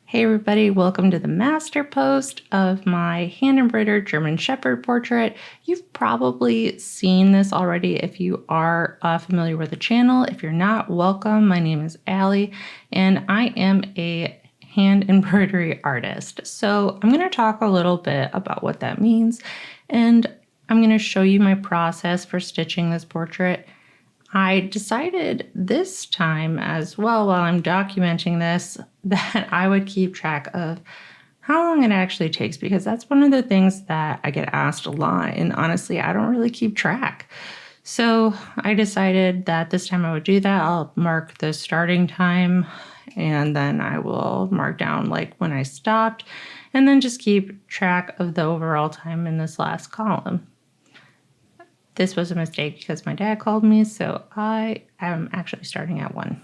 Hey everybody, welcome to the master post of my hand embroidered German Shepherd portrait. You've probably seen this already if you are familiar with the channel. If you're not, welcome. My name is Allie and I am a hand embroidery artist. So I'm going to talk a little bit about what that means, and I'm going to show you my process for stitching this portrait. I decided this time as well, while I'm documenting this, that I would keep track of how long it actually takes, because that's one of the things that I get asked a lot, and honestly, I don't really keep track. So I decided that this time I would do that. I'll mark the starting time, and then I will mark down like when I stopped, and then just keep track of the overall time in this last column. This was a mistake because my dad called me, so I am actually starting at 1.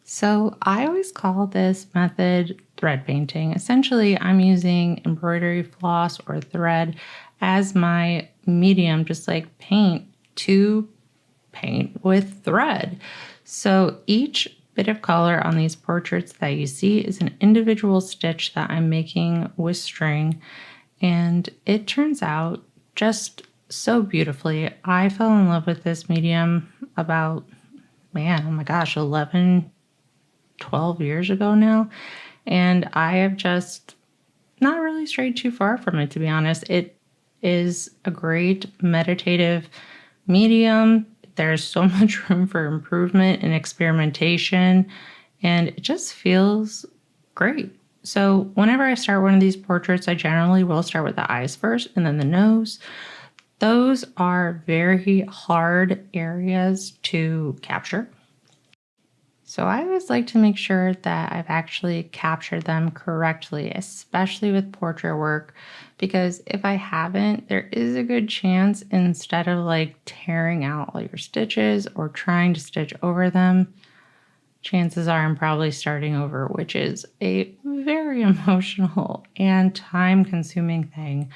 So I always call this method thread painting. Essentially, I'm using embroidery floss or thread as my medium, just like paint, to paint with thread. So each bit of color on these portraits that you see is an individual stitch that I'm making with string, and it turns out just so beautifully. I fell in love with this medium about, oh my gosh, 11, 12 years ago now. And I have just not really strayed too far from it, to be honest. It is a great meditative medium. There's so much room for improvement and experimentation, and it just feels great. So whenever I start one of these portraits, I generally will start with the eyes first and then the nose. Those are very hard areas to capture. So I always like to make sure that I've actually captured them correctly, especially with portrait work, because if I haven't, there is a good chance, instead of like tearing out all your stitches or trying to stitch over them, chances are I'm probably starting over, which is a very emotional and time-consuming thing.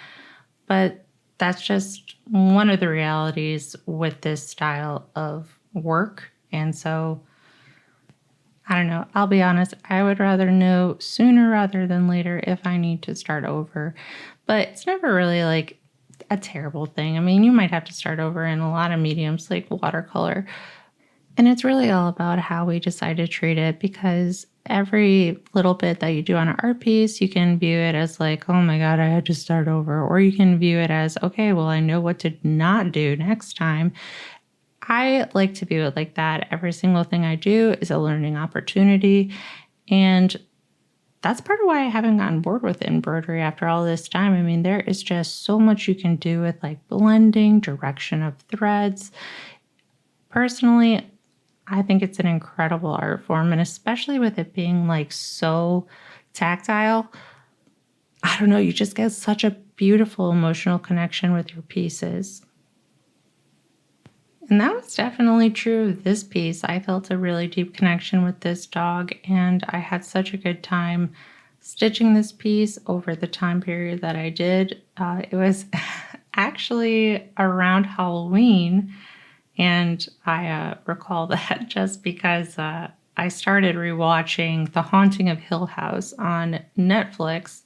But that's just one of the realities with this style of work. And so, I don't know, I'll be honest, I would rather know sooner rather than later if I need to start over. But it's never really like a terrible thing. I mean, you might have to start over in a lot of mediums like watercolor. And it's really all about how we decide to treat it, because every little bit that you do on an art piece, you can view it as like, oh my God, I had to start over. Or you can view it as, okay, well, I know what to not do next time. I like to view it like that. Every single thing I do is a learning opportunity. And that's part of why I haven't gotten bored with embroidery after all this time. I mean, there is just so much you can do with like blending, direction of threads. Personally, I think it's an incredible art form, and especially with it being like so tactile, I don't know, you just get such a beautiful emotional connection with your pieces. And that was definitely true of this piece. I felt a really deep connection with this dog, and I had such a good time stitching this piece over the time period that I did. It was actually around Halloween. And I recall that just because I started rewatching The Haunting of Hill House on Netflix.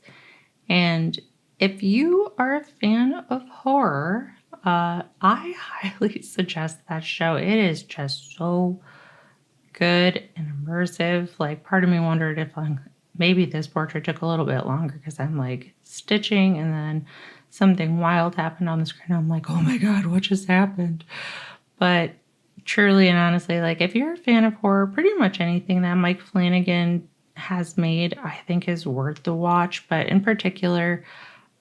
And if you are a fan of horror, I highly suggest that show. It is just so good and immersive. Like, part of me wondered if maybe this portrait took a little bit longer because I'm like stitching and then something wild happened on the screen. I'm like, oh my God, what just happened? But truly and honestly, like, if you're a fan of horror, pretty much anything that Mike Flanagan has made, I think is worth the watch. But in particular,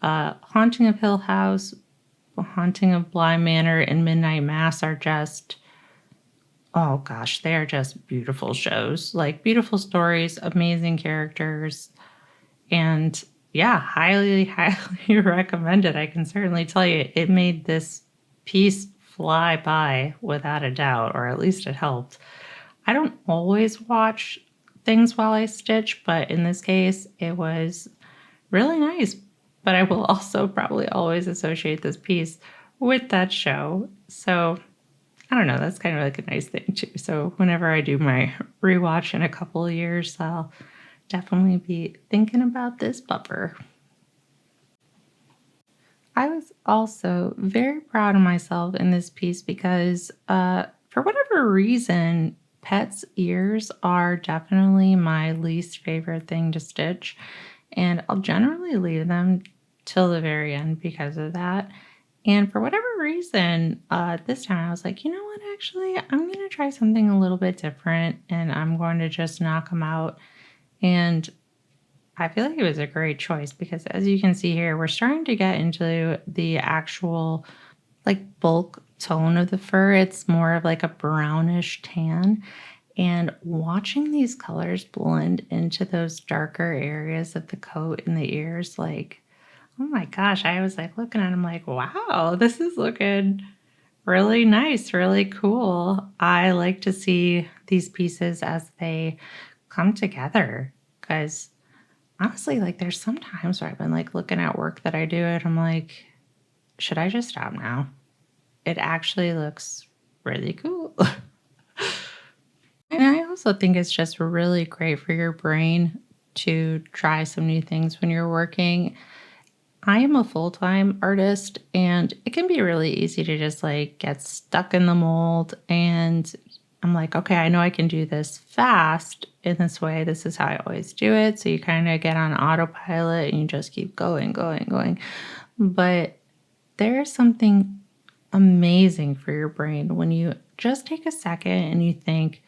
Haunting of Hill House, Haunting of Bly Manor, and Midnight Mass are just, oh gosh, they are just beautiful shows. Like, beautiful stories, amazing characters, and yeah, highly, highly recommended. I can certainly tell you, it made this piece fly by without a doubt, or at least it helped. I don't always watch things while I stitch, but in this case, it was really nice. But I will also probably always associate this piece with that show. So I don't know, that's kind of like a nice thing too. So whenever I do my rewatch in a couple of years, I'll definitely be thinking about this bumper. I was also very proud of myself in this piece because, for whatever reason, pets' ears are definitely my least favorite thing to stitch. And I'll generally leave them till the very end because of that. And for whatever reason, this time I was like, you know what, actually, I'm going to try something a little bit different and I'm going to just knock them out. And I feel like it was a great choice because as you can see here, we're starting to get into the actual like bulk tone of the fur. It's more of like a brownish tan. And watching these colors blend into those darker areas of the coat and the ears, like, oh my gosh, I was like looking at them like, wow, this is looking really nice, really cool. I like to see these pieces as they come together because honestly, like there's some times where I've been like looking at work that I do and I'm like, should I just stop now? It actually looks really cool. And I also think it's just really great for your brain to try some new things when you're working. I am a full-time artist and it can be really easy to just like get stuck in the mold and I'm like, okay, I know I can do this fast in this way. This is how I always do it. So you kind of get on autopilot and you just keep going, going, going. But there's something amazing for your brain when you just take a second and you think,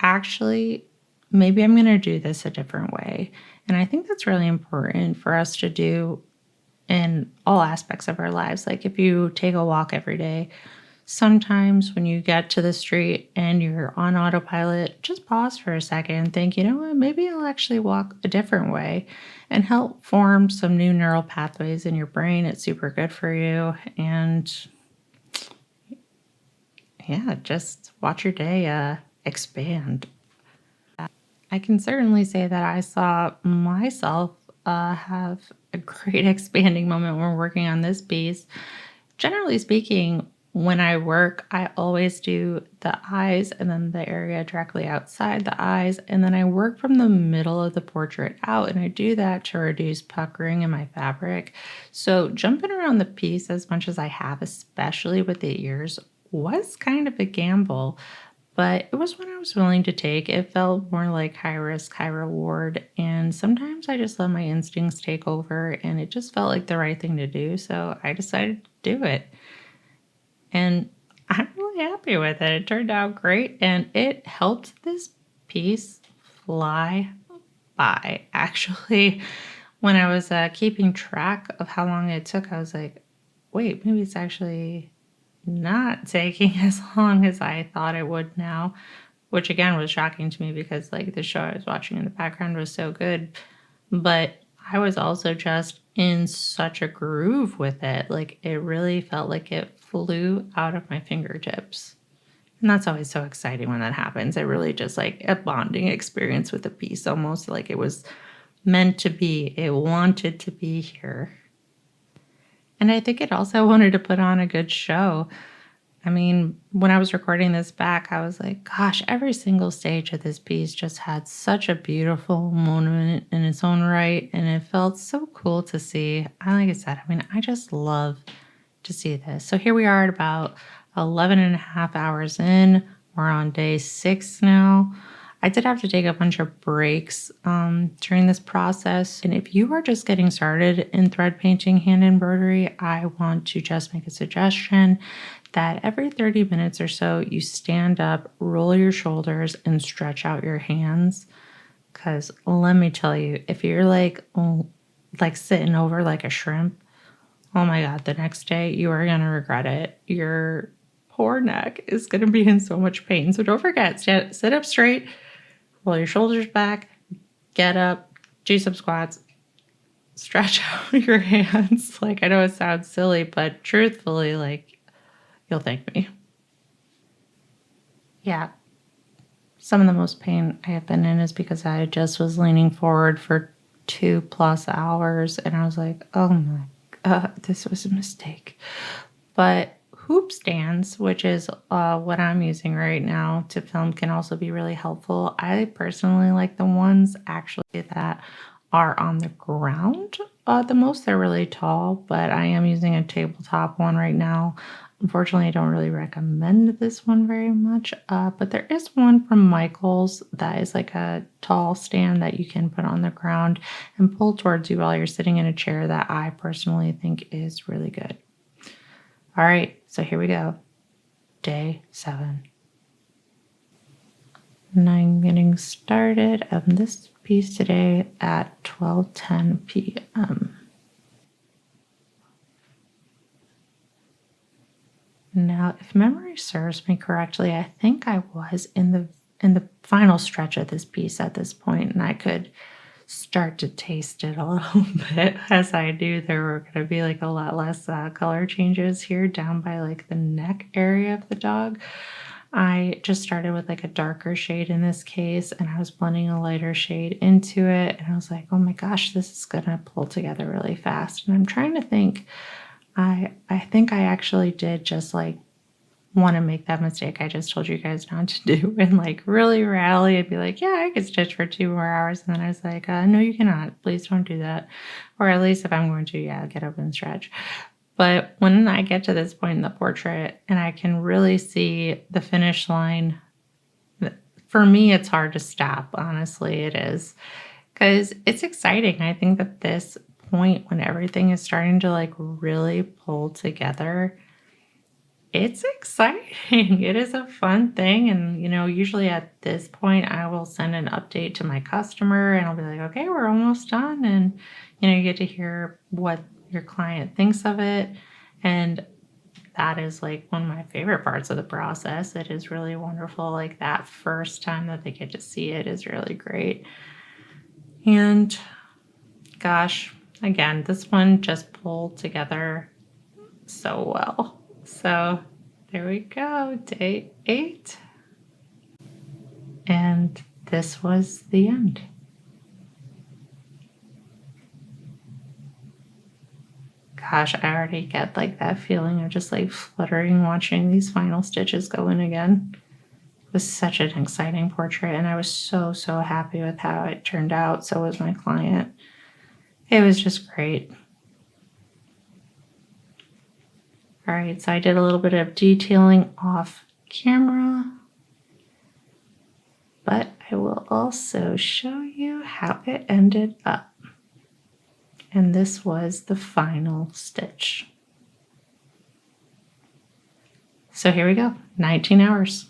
actually, maybe I'm going to do this a different way. And I think that's really important for us to do in all aspects of our lives. Like if you take a walk every day, sometimes when you get to the street and you're on autopilot, just pause for a second and think, you know what, maybe I'll actually walk a different way and help form some new neural pathways in your brain. It's super good for you. And yeah, just watch your day expand. I can certainly say that I saw myself have a great expanding moment when we're working on this piece. Generally speaking, when I work, I always do the eyes and then the area directly outside the eyes. And then I work from the middle of the portrait out. And I do that to reduce puckering in my fabric. So jumping around the piece as much as I have, especially with the ears, was kind of a gamble. But it was one I was willing to take. It felt more like high risk, high reward. And sometimes I just let my instincts take over and it just felt like the right thing to do. So I decided to do it. And I'm really happy with it. It turned out great and it helped this piece fly by. Actually, when I was keeping track of how long it took, I was like, wait, maybe it's actually not taking as long as I thought it would now, which again was shocking to me because like the show I was watching in the background was so good, but I was also just in such a groove with it. Like it really felt like it flew out of my fingertips. And that's always so exciting when that happens. It really just like a bonding experience with a piece, almost like it was meant to be. It wanted to be here. And I think it also wanted to put on a good show. I mean, when I was recording this back, I was like, gosh, every single stage of this piece just had such a beautiful moment in its own right. And it felt so cool to see. Like I said, I mean, I just love to see this. So here we are at about 11 and a half hours in. We're on day 6 now. I did have to take a bunch of breaks during this process. And if you are just getting started in thread painting hand embroidery, I want to just make a suggestion that every 30 minutes or so, you stand up, roll your shoulders, and stretch out your hands. Because let me tell you, if you're like sitting over like a shrimp, oh my God, the next day you are going to regret it. Your poor neck is going to be in so much pain. So don't forget, sit up straight, roll your shoulders back, get up, do some squats, stretch out your hands. Like, I know it sounds silly, but truthfully, like, you'll thank me. Yeah. Some of the most pain I have been in is because I just was leaning forward for 2+ hours and I was like, oh my God, this was a mistake. But hoop stands, which is what I'm using right now to film, can also be really helpful. I personally like the ones actually that are on the ground. The most, they're really tall, but I am using a tabletop one right now. Unfortunately, I don't really recommend this one very much, but there is one from Michael's that is like a tall stand that you can put on the ground and pull towards you while you're sitting in a chair that I personally think is really good. All right, so here we go. Day 7. And I'm getting started on this piece today at 12:10 p.m. Now, if memory serves me correctly, I think I was in the final stretch of this piece at this point, and I could start to taste it a little bit. As I do, there were going to be like a lot less color changes here down by like the neck area of the dog. I just started with like a darker shade in this case, and I was blending a lighter shade into it, and I was like, oh my gosh, this is gonna pull together really fast. And I'm trying to think, I think I actually did just like want to make that mistake I just told you guys not to do and like really rally and be like, yeah, I could stitch for 2 more hours. And then I was like, no, you cannot. Please don't do that. Or at least if I'm going to, yeah, get up and stretch. But when I get to this point in the portrait and I can really see the finish line, for me, it's hard to stop. Honestly, it is, because it's exciting. I think that this point when everything is starting to like really pull together, it's exciting. It is a fun thing. And, usually at this point, I will send an update to my customer and I'll be like, okay, we're almost done. And, you get to hear what your client thinks of it. And that is like one of my favorite parts of the process. It is really wonderful. Like that first time that they get to see it is really great. And gosh, again, this one just pulled together so well. So there we go, day 8. And this was the end. Gosh, I already get like that feeling of just like fluttering watching these final stitches go in again. It was such an exciting portrait, and I was so, so happy with how it turned out. So was my client. It was just great. All right, so I did a little bit of detailing off camera, but I will also show you how it ended up. And this was the final stitch. So here we go, 19 hours.